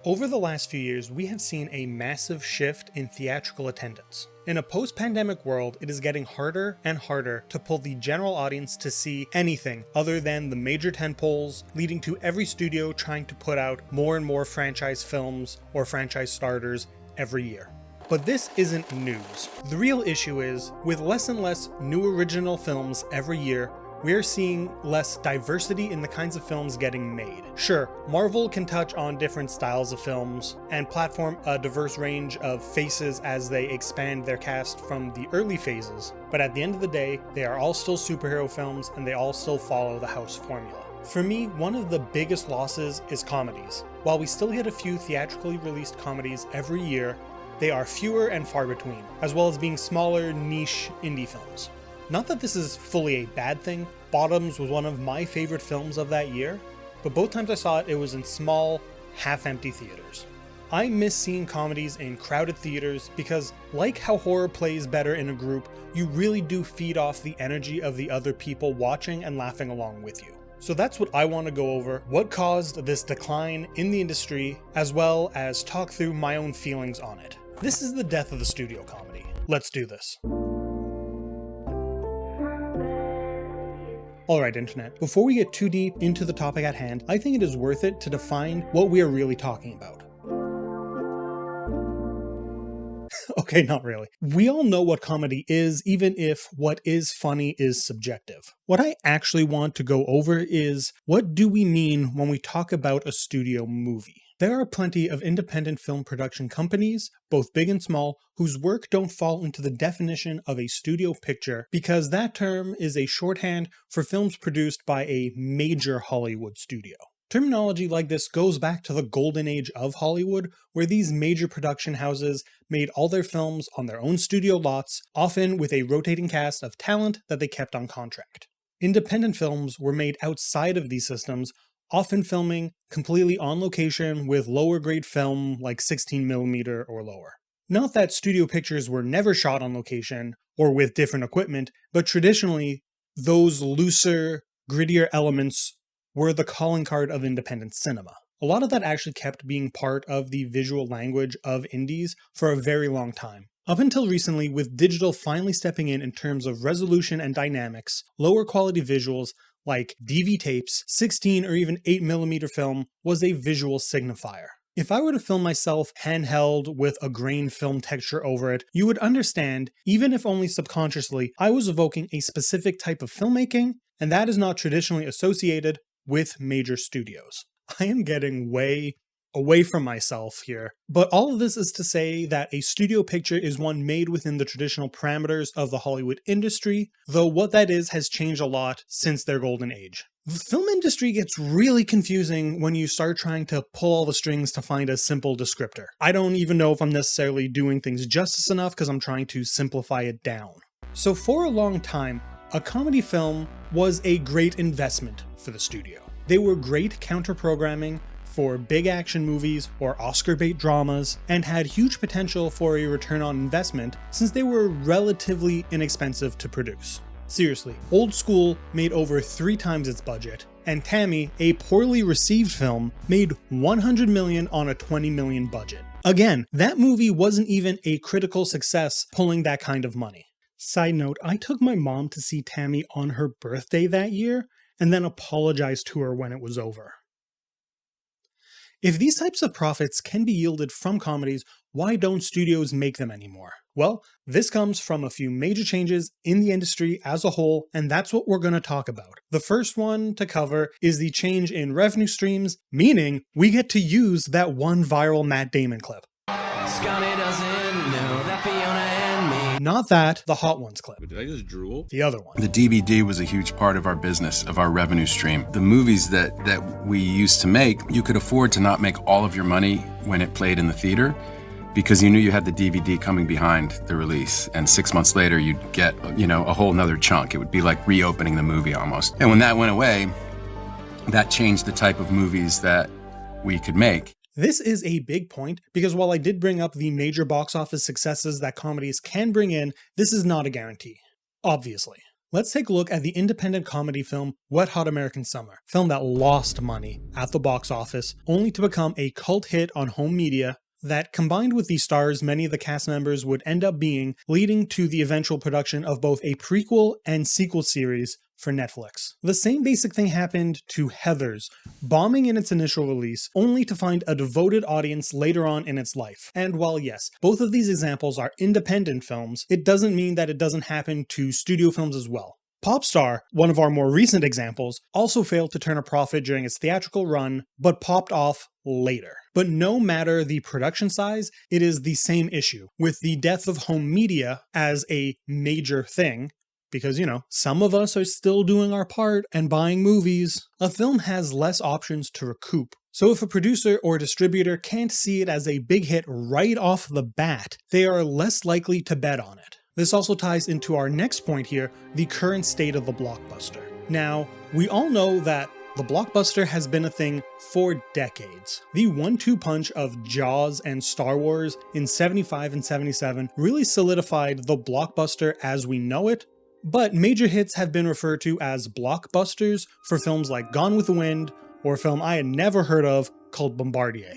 Over the last few years, we have seen a massive shift in theatrical attendance. In a post-pandemic world, it is getting harder and harder to pull the general audience to see anything other than the major tentpoles, leading to every studio trying to put out more and more franchise films or franchise starters every year. But this isn't news. The real issue is, with less and less new original films every year, we're seeing less diversity in the kinds of films getting made. Sure, Marvel can touch on different styles of films and platform a diverse range of faces as they expand their cast from the early phases, but at the end of the day, they are all still superhero films and they all still follow the house formula. For me, one of the biggest losses is comedies. While we still get a few theatrically released comedies every year, they are fewer and far between, as well as being smaller, niche indie films. Not that this is fully a bad thing. Bottoms was one of my favorite films of that year, but both times I saw it, it was in small, half-empty theaters. I miss seeing comedies in crowded theaters because, like how horror plays better in a group, you really do feed off the energy of the other people watching and laughing along with you. So that's what I want to go over, what caused this decline in the industry, as well as talk through my own feelings on it. This is the death of the studio comedy. Let's do this. Alright, Internet, before we get too deep into the topic at hand, I think it is worth it to define what we are really talking about. Okay, not really. We all know what comedy is, even if what is funny is subjective. What I actually want to go over is, what do we mean when we talk about a studio movie? There are plenty of independent film production companies, both big and small, whose work don't fall into the definition of a studio picture because that term is a shorthand for films produced by a major Hollywood studio. Terminology like this goes back to the golden age of Hollywood, where these major production houses made all their films on their own studio lots, often with a rotating cast of talent that they kept on contract. Independent films were made outside of these systems, often filming completely on location with lower grade film like 16mm or lower. Not that studio pictures were never shot on location or with different equipment, but traditionally those looser, grittier elements were the calling card of independent cinema. A lot of that actually kept being part of the visual language of indies for a very long time. Up until recently, with digital finally stepping in terms of resolution and dynamics, lower quality visuals like DV tapes, 16 or even 8mm film was a visual signifier. If I were to film myself handheld with a grain film texture over it, you would understand, even if only subconsciously, I was evoking a specific type of filmmaking, and that is not traditionally associated with major studios. I am getting way away from myself here, but all of this is to say that a studio picture is one made within the traditional parameters of the Hollywood industry, though what that is has changed a lot since their golden age. The film industry gets really confusing when you start trying to pull all the strings to find a simple descriptor. I don't even know if I'm necessarily doing things justice enough because I'm trying to simplify it down. So for a long time, a comedy film was a great investment for the studio. They were great counter-programming for big action movies or Oscar bait dramas, and had huge potential for a return on investment since they were relatively inexpensive to produce. Seriously, Old School made over 3 times its budget, and Tammy, a poorly received film, made $100 million on a $20 million budget. Again, that movie wasn't even a critical success pulling that kind of money. Side note, I took my mom to see Tammy on her birthday that year, and then apologized to her when it was over. If these types of profits can be yielded from comedies, why don't studios make them anymore? Well, this comes from a few major changes in the industry as a whole, and that's what we're going to talk about. The first one to cover is the change in revenue streams, meaning we get to use that one viral Matt Damon clip. Scotty doesn't know that Fiona and me. Not that, the Hot Ones clip. Did I just drool? The other one. The DVD was a huge part of our business, of our revenue stream. The movies that we used to make, you could afford to not make all of your money when it played in the theater because you knew you had the DVD coming behind the release. And 6 months later, you'd get, a whole nother chunk. It would be like reopening the movie almost. And when that went away, that changed the type of movies that we could make. This is a big point because while I did bring up the major box office successes that comedies can bring in, this is not a guarantee. Obviously. Let's take a look at the independent comedy film Wet Hot American Summer, a film that lost money at the box office, only to become a cult hit on home media that, combined with the stars many of the cast members would end up being, leading to the eventual production of both a prequel and sequel series for Netflix. The same basic thing happened to Heathers, bombing in its initial release, only to find a devoted audience later on in its life. And while yes, both of these examples are independent films, it doesn't mean that it doesn't happen to studio films as well. Popstar, one of our more recent examples, also failed to turn a profit during its theatrical run, but popped off later. But no matter the production size, it is the same issue, with the death of home media as a major thing, because, some of us are still doing our part and buying movies. A film has less options to recoup. So if a producer or distributor can't see it as a big hit right off the bat, they are less likely to bet on it. This also ties into our next point here, the current state of the blockbuster. Now, we all know that the blockbuster has been a thing for decades. The 1-2 punch of Jaws and Star Wars in 75 and 77 really solidified the blockbuster as we know it, but major hits have been referred to as blockbusters for films like Gone with the Wind, or a film I had never heard of called Bombardier.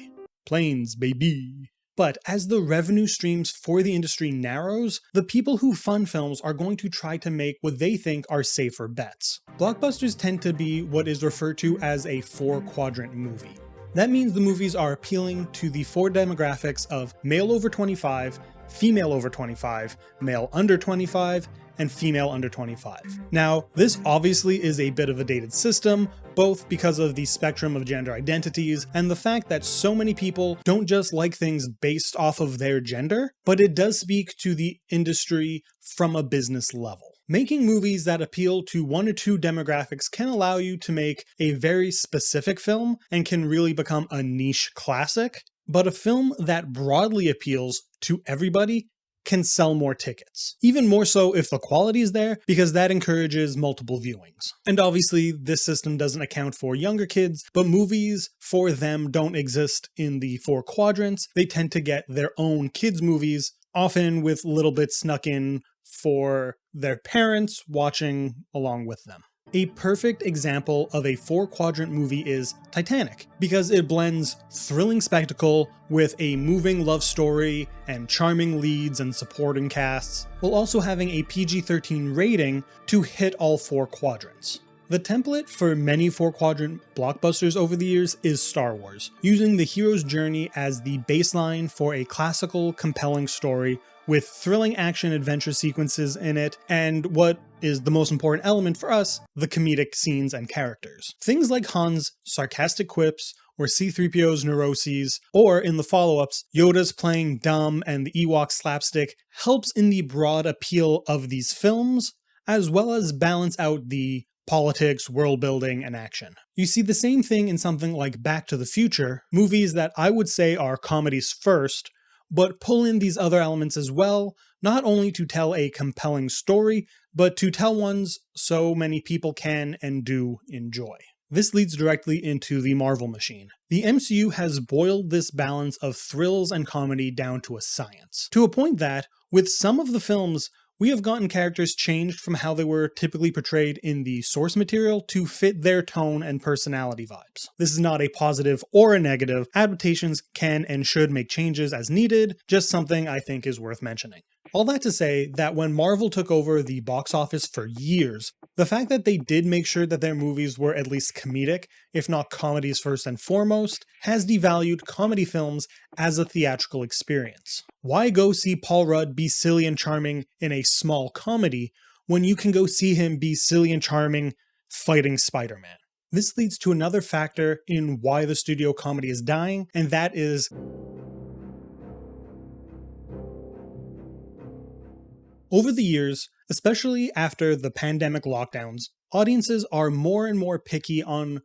Planes, baby. But as the revenue streams for the industry narrows, the people who fund films are going to try to make what they think are safer bets. Blockbusters tend to be what is referred to as a 4-quadrant movie. That means the movies are appealing to the 4 demographics of male over 25, female over 25, male under 25, and female under 25. Now, this obviously is a bit of a dated system, both because of the spectrum of gender identities and the fact that so many people don't just like things based off of their gender, but it does speak to the industry from a business level. Making movies that appeal to 1 or 2 demographics can allow you to make a very specific film and can really become a niche classic, but a film that broadly appeals to everybody can sell more tickets. Even more so if the quality is there, because that encourages multiple viewings. And obviously, this system doesn't account for younger kids, but movies for them don't exist in the 4 quadrants. They tend to get their own kids' movies, often with little bits snuck in for their parents watching along with them. A perfect example of a 4-quadrant movie is Titanic, because it blends thrilling spectacle with a moving love story and charming leads and supporting casts, while also having a PG-13 rating to hit all 4 quadrants. The template for many 4-quadrant blockbusters over the years is Star Wars, using the hero's journey as the baseline for a classical, compelling story with thrilling action-adventure sequences in it, and what is the most important element for us, the comedic scenes and characters. Things like Han's sarcastic quips, or C-3PO's neuroses, or in the follow-ups, Yoda's playing dumb and the Ewok slapstick helps in the broad appeal of these films, as well as balance out the politics, world building, and action. You see the same thing in something like Back to the Future, movies that I would say are comedies first, but pull in these other elements as well, not only to tell a compelling story, but to tell ones so many people can and do enjoy. This leads directly into the Marvel machine. The MCU has boiled this balance of thrills and comedy down to a science, to a point that, with some of the films, we have gotten characters changed from how they were typically portrayed in the source material to fit their tone and personality vibes. This is not a positive or a negative. Adaptations can and should make changes as needed, just something I think is worth mentioning. All that to say that when Marvel took over the box office for years, the fact that they did make sure that their movies were at least comedic, if not comedies first and foremost, has devalued comedy films as a theatrical experience. Why go see Paul Rudd be silly and charming in a small comedy when you can go see him be silly and charming fighting Spider-Man? This leads to another factor in why the studio comedy is dying, and that is over the years, especially after the pandemic lockdowns, audiences are more and more picky on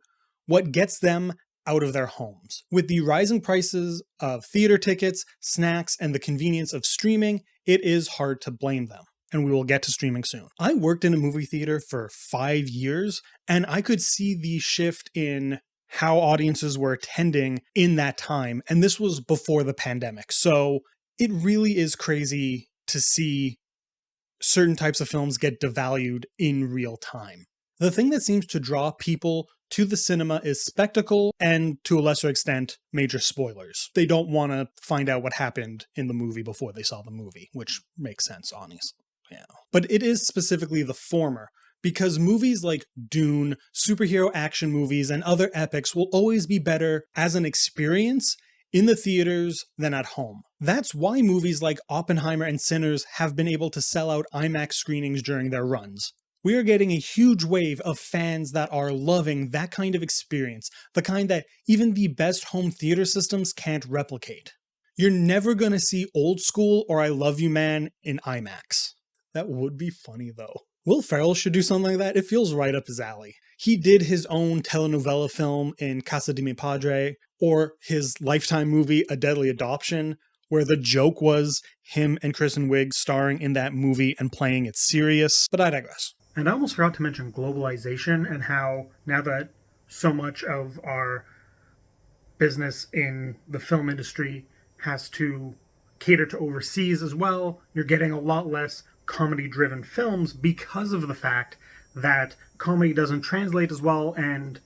what gets them out of their homes. With the rising prices of theater tickets, snacks, and the convenience of streaming, it is hard to blame them. And we will get to streaming soon. I worked in a movie theater for 5 years, and I could see the shift in how audiences were attending in that time, and this was before the pandemic. So it really is crazy to see certain types of films get devalued in real time. The thing that seems to draw people to the cinema is spectacle and, to a lesser extent, major spoilers. They don't want to find out what happened in the movie before they saw the movie, which makes sense, honestly. Yeah. But it is specifically the former, because movies like Dune, superhero action movies, and other epics will always be better as an experience in the theaters than at home. That's why movies like Oppenheimer and Sinners have been able to sell out IMAX screenings during their runs. We are getting a huge wave of fans that are loving that kind of experience, the kind that even the best home theater systems can't replicate. You're never gonna see Old School or I Love You Man in IMAX. That would be funny though. Will Ferrell should do something like that. It feels right up his alley. He did his own telenovela film in Casa de Mi Padre, or his Lifetime movie A Deadly Adoption, where the joke was him and Kristen Wiig starring in that movie and playing it serious, but I digress. And I almost forgot to mention globalization and how now that so much of our business in the film industry has to cater to overseas as well, you're getting a lot less comedy-driven films because of the fact that comedy doesn't translate as well and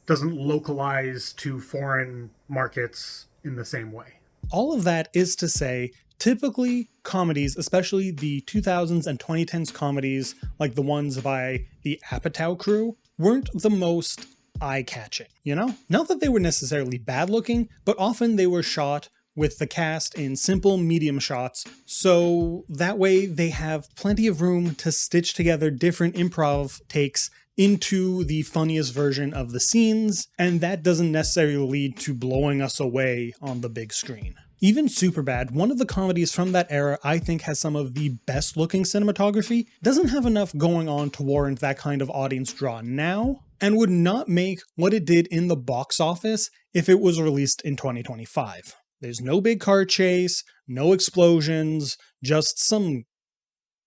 doesn't localize to foreign markets in the same way. All of that is to say, typically comedies, especially the 2000s and 2010s comedies like the ones by the Apatow crew, weren't the most eye-catching, you know? Not that they were necessarily bad-looking, but often they were shot with the cast in simple medium shots, so that way they have plenty of room to stitch together different improv takes into the funniest version of the scenes, and that doesn't necessarily lead to blowing us away on the big screen. Even Superbad, one of the comedies from that era I think has some of the best looking cinematography, doesn't have enough going on to warrant that kind of audience draw now, and would not make what it did in the box office if it was released in 2025. There's no big car chase, no explosions, just some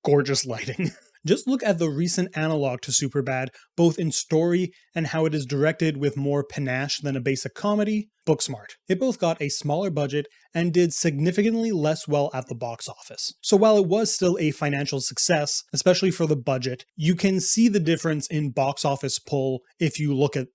gorgeous lighting. Just look at the recent analog to Superbad, both in story and how it is directed with more panache than a basic comedy, Booksmart. It both got a smaller budget and did significantly less well at the box office. So while it was still a financial success, especially for the budget, you can see the difference in box office pull if you look at,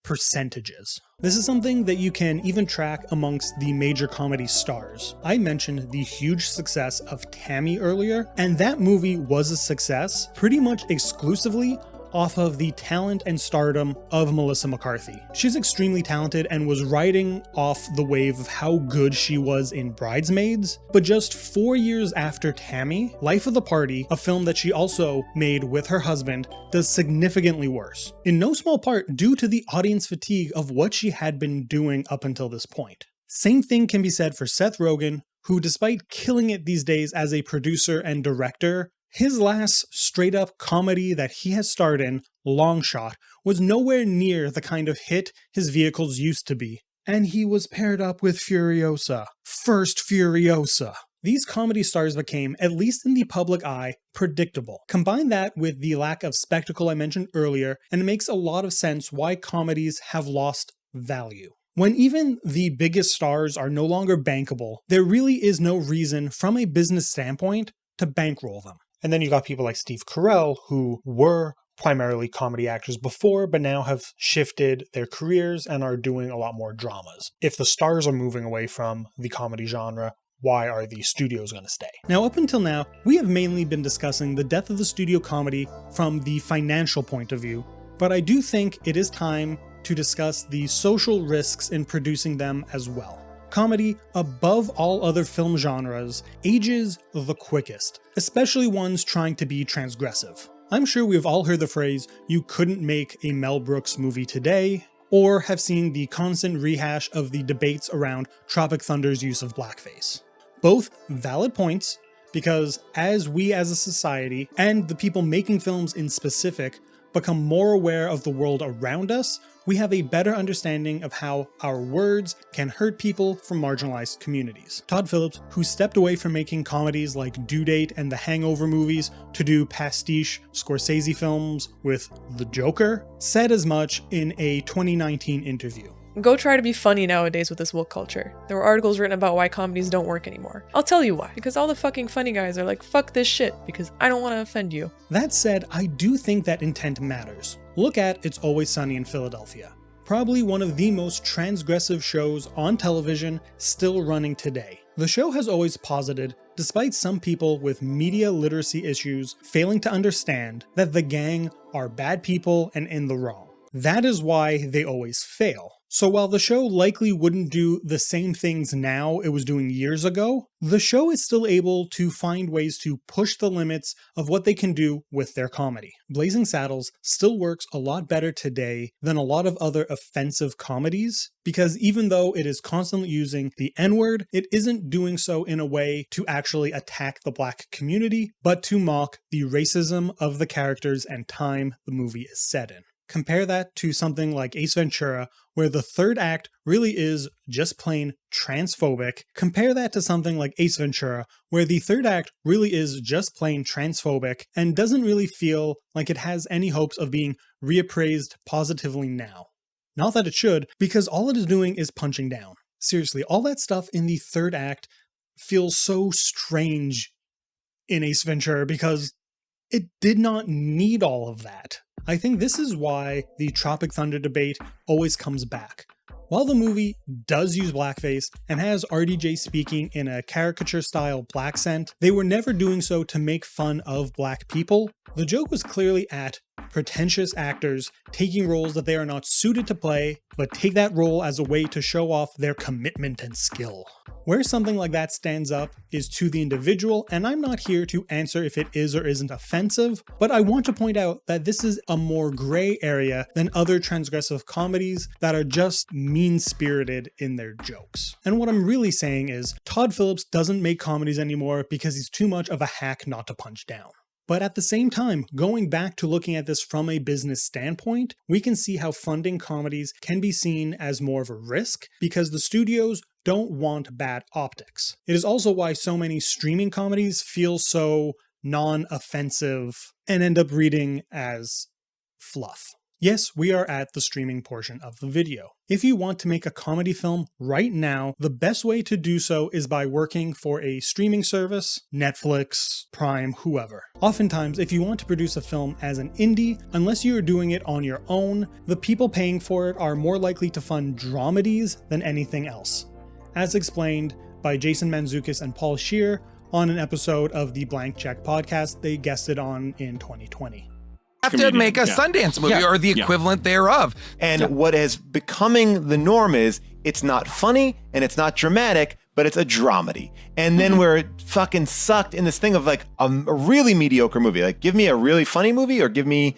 percentages. This is something that you can even track amongst the major comedy stars. I mentioned the huge success of Tammy earlier, and that movie was a success pretty much exclusively off of the talent and stardom of Melissa McCarthy. She's extremely talented and was riding off the wave of how good she was in Bridesmaids, but just 4 years after Tammy, Life of the Party, a film that she also made with her husband, does significantly worse, in no small part due to the audience fatigue of what she had been doing up until this point. Same thing can be said for Seth Rogen, who, despite killing it these days as a producer and director, his last straight-up comedy that he has starred in, Long Shot, was nowhere near the kind of hit his vehicles used to be. And he was paired up with Furiosa. First Furiosa. These comedy stars became, at least in the public eye, predictable. Combine that with the lack of spectacle I mentioned earlier, and it makes a lot of sense why comedies have lost value. When even the biggest stars are no longer bankable, there really is no reason, from a business standpoint, to bankroll them. And then you got people like Steve Carell, who were primarily comedy actors before, but now have shifted their careers and are doing a lot more dramas. If the stars are moving away from the comedy genre, why are the studios going to stay? Now, up until now, we have mainly been discussing the death of the studio comedy from the financial point of view, but I do think it is time to discuss the social risks in producing them as well. Comedy, above all other film genres, ages the quickest, especially ones trying to be transgressive. I'm sure we've all heard the phrase, "you couldn't make a Mel Brooks movie today," or have seen the constant rehash of the debates around Tropic Thunder's use of blackface. Both valid points, because as we as a society, and the people making films in specific, become more aware of the world around us, we have a better understanding of how our words can hurt people from marginalized communities. Todd Phillips, who stepped away from making comedies like Due Date and the Hangover movies to do pastiche Scorsese films with The Joker, said as much in a 2019 interview. Go try to be funny nowadays with this woke culture. There were articles written about why comedies don't work anymore. I'll tell you why. Because all the fucking funny guys are like, fuck this shit, because I don't want to offend you. That said, I do think that intent matters. Look at It's Always Sunny in Philadelphia. Probably one of the most transgressive shows on television still running today. The show has always posited, despite some people with media literacy issues failing to understand, that the gang are bad people and in the wrong. That is why they always fail. So while the show likely wouldn't do the same things now it was doing years ago, the show is still able to find ways to push the limits of what they can do with their comedy. Blazing Saddles still works a lot better today than a lot of other offensive comedies, because even though it is constantly using the N-word, it isn't doing so in a way to actually attack the black community, but to mock the racism of the characters and time the movie is set in. Compare that to something like Ace Ventura, where the third act really is just plain transphobic. Compare that to something like Ace Ventura, where the third act really is just plain transphobic and doesn't really feel like it has any hopes of being reappraised positively now. Not that it should, because all it is doing is punching down. Seriously, all that stuff in the third act feels so strange in Ace Ventura because it did not need all of that. I think this is why the Tropic Thunder debate always comes back. While the movie does use blackface and has RDJ speaking in a caricature-style black accent, they were never doing so to make fun of black people. The joke was clearly at pretentious actors taking roles that they are not suited to play, but take that role as a way to show off their commitment and skill. Where something like that stands up is to the individual, and I'm not here to answer if it is or isn't offensive, but I want to point out that this is a more gray area than other transgressive comedies that are just mean-spirited in their jokes. And what I'm really saying is, Todd Phillips doesn't make comedies anymore because he's too much of a hack not to punch down. But at the same time, going back to looking at this from a business standpoint, we can see how funding comedies can be seen as more of a risk because the studios don't want bad optics. It is also why so many streaming comedies feel so non-offensive and end up reading as fluff. Yes, we are at the streaming portion of the video. If you want to make a comedy film right now, the best way to do so is by working for a streaming service, Netflix, Prime, whoever. Oftentimes, if you want to produce a film as an indie, unless you are doing it on your own, the people paying for it are more likely to fund dramedies than anything else. As explained by Jason Mantzoukas and Paul Scheer on an episode of the Blank Check podcast they guested on in 2020. Have to make a Sundance movie or the equivalent thereof. And what is becoming the norm is it's not funny and it's not dramatic, but it's a dramedy. And then we're fucking sucked in this thing of like a really mediocre movie. Like give me a really funny movie or give me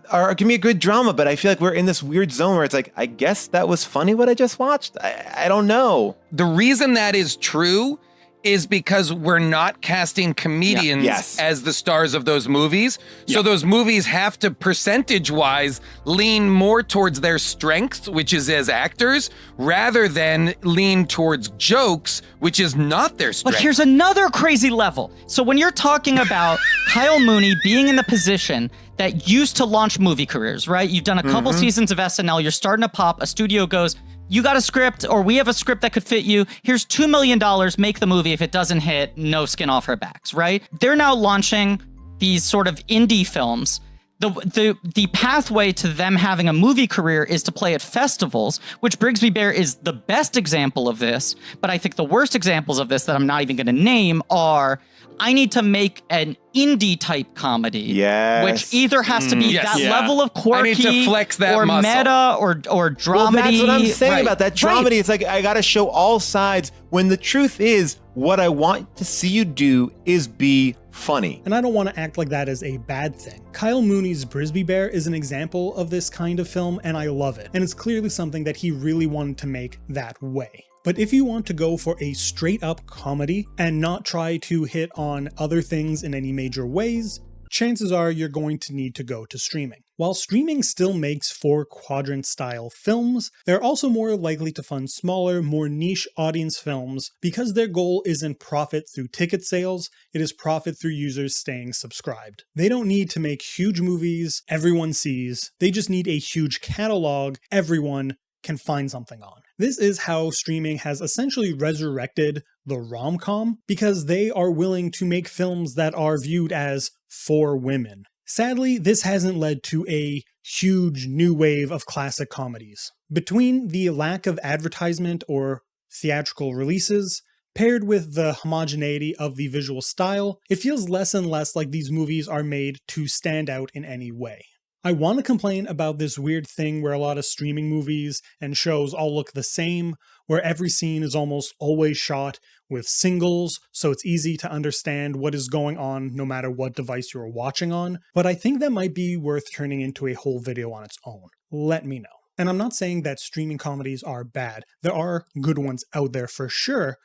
a good drama. But I feel like we're in this weird zone where it's like, I guess that was funny what I just watched. I don't know. The reason that is true is because we're not casting comedians as the stars of those movies. So those movies have to percentage-wise lean more towards their strengths, which is as actors, rather than lean towards jokes, which is not their strength. But here's another crazy level. So when you're talking about Kyle Mooney being in the position that used to launch movie careers, right? You've done a couple seasons of SNL, you're starting to pop, a studio goes, you got a script, or we have a script that could fit you. Here's $2 million, make the movie. If it doesn't hit, no skin off her backs, right? They're now launching these sort of indie films. The pathway to them having a movie career is to play at festivals, which Brigsby Bear is the best example of this. But I think the worst examples of this that I'm not even going to name are, I need to make an indie type comedy, which either has to be that level of quirky, I need to flex that or muscle. Meta, or dramedy. Well, that's what I'm saying about that dramedy. It's like I got to show all sides when the truth is what I want to see you do is be funny. And I don't want to act like that is a bad thing. Kyle Mooney's Brigsby Bear is an example of this kind of film, and I love it. And it's clearly something that he really wanted to make that way. But if you want to go for a straight-up comedy and not try to hit on other things in any major ways, chances are you're going to need to go to streaming. While streaming still makes 4-quadrant style films, they're also more likely to fund smaller, more niche audience films because their goal isn't profit through ticket sales, it is profit through users staying subscribed. They don't need to make huge movies everyone sees, they just need a huge catalog everyone can find something on. This is how streaming has essentially resurrected the rom-com, because they are willing to make films that are viewed as for women. Sadly, this hasn't led to a huge new wave of classic comedies. Between the lack of advertisement or theatrical releases, paired with the homogeneity of the visual style, it feels less and less like these movies are made to stand out in any way. I want to complain about this weird thing where a lot of streaming movies and shows all look the same, where every scene is almost always shot with singles, so it's easy to understand what is going on no matter what device you're watching on, but I think that might be worth turning into a whole video on its own. Let me know. And I'm not saying that streaming comedies are bad. There are good ones out there for sure,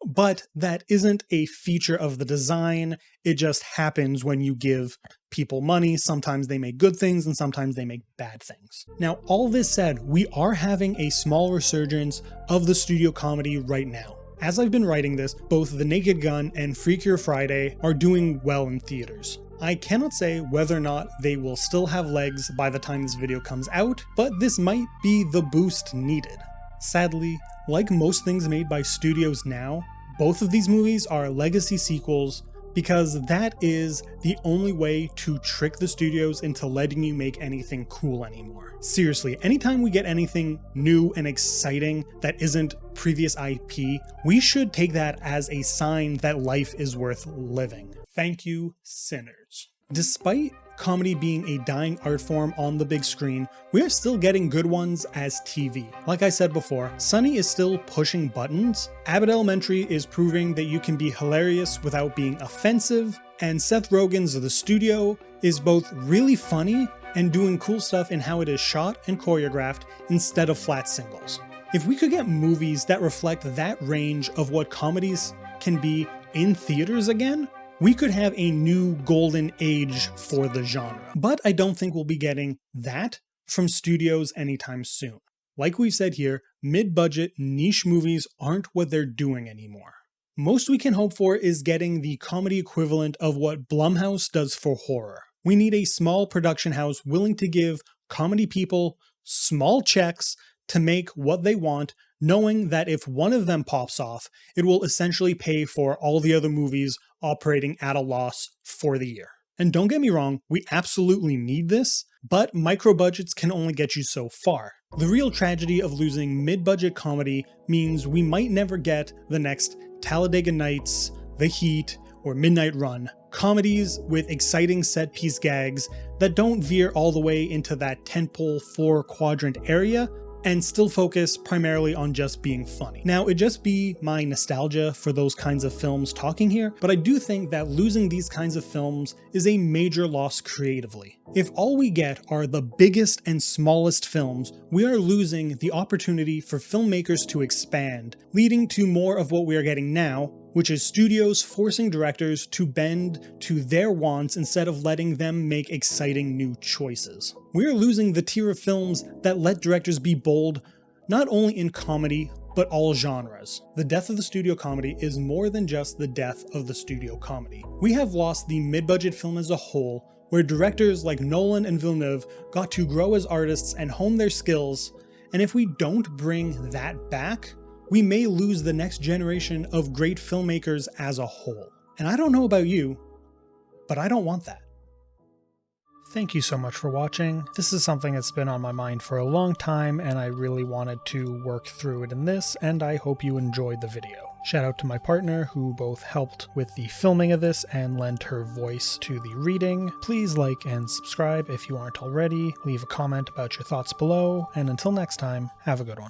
but that isn't a feature of the design. It just happens when you give people money. Sometimes they make good things and sometimes they make bad things. Now, all this said, we are having a small resurgence of the studio comedy right now. As I've been writing this, both The Naked Gun and Freakier Friday are doing well in theaters. I cannot say whether or not they will still have legs by the time this video comes out, but this might be the boost needed. Sadly, like most things made by studios now, both of these movies are legacy sequels because that is the only way to trick the studios into letting you make anything cool anymore. Seriously, anytime we get anything new and exciting that isn't previous IP, we should take that as a sign that life is worth living. Thank you, sinners. Despite comedy being a dying art form on the big screen, we are still getting good ones as TV. Like I said before, Sunny is still pushing buttons, Abbott Elementary is proving that you can be hilarious without being offensive, and Seth Rogen's The Studio is both really funny and doing cool stuff in how it is shot and choreographed instead of flat singles. If we could get movies that reflect that range of what comedies can be in theaters again, we could have a new golden age for the genre. But I don't think we'll be getting that from studios anytime soon. Like we've said here, mid-budget niche movies aren't what they're doing anymore. Most we can hope for is getting the comedy equivalent of what Blumhouse does for horror. We need a small production house willing to give comedy people small checks to make what they want, knowing that if one of them pops off, it will essentially pay for all the other movies operating at a loss for the year. And don't get me wrong, we absolutely need this, but micro budgets can only get you so far. The real tragedy of losing mid-budget comedy means we might never get the next Talladega Nights, The Heat, or Midnight Run, comedies with exciting set-piece gags that don't veer all the way into that tentpole 4-quadrant area, and still focus primarily on just being funny. Now, it'd just be my nostalgia for those kinds of films talking here, but I do think that losing these kinds of films is a major loss creatively. If all we get are the biggest and smallest films, we are losing the opportunity for filmmakers to expand, leading to more of what we are getting now, which is studios forcing directors to bend to their wants instead of letting them make exciting new choices. We're losing the tier of films that let directors be bold, not only in comedy, but all genres. The death of the studio comedy is more than just the death of the studio comedy. We have lost the mid-budget film as a whole, where directors like Nolan and Villeneuve got to grow as artists and hone their skills, and if we don't bring that back, we may lose the next generation of great filmmakers as a whole. And I don't know about you, but I don't want that. Thank you so much for watching. This is something that's been on my mind for a long time, and I really wanted to work through it in this, and I hope you enjoyed the video. Shout out to my partner who both helped with the filming of this and lent her voice to the reading. Please like and subscribe if you aren't already. Leave a comment about your thoughts below, and until next time, have a good one.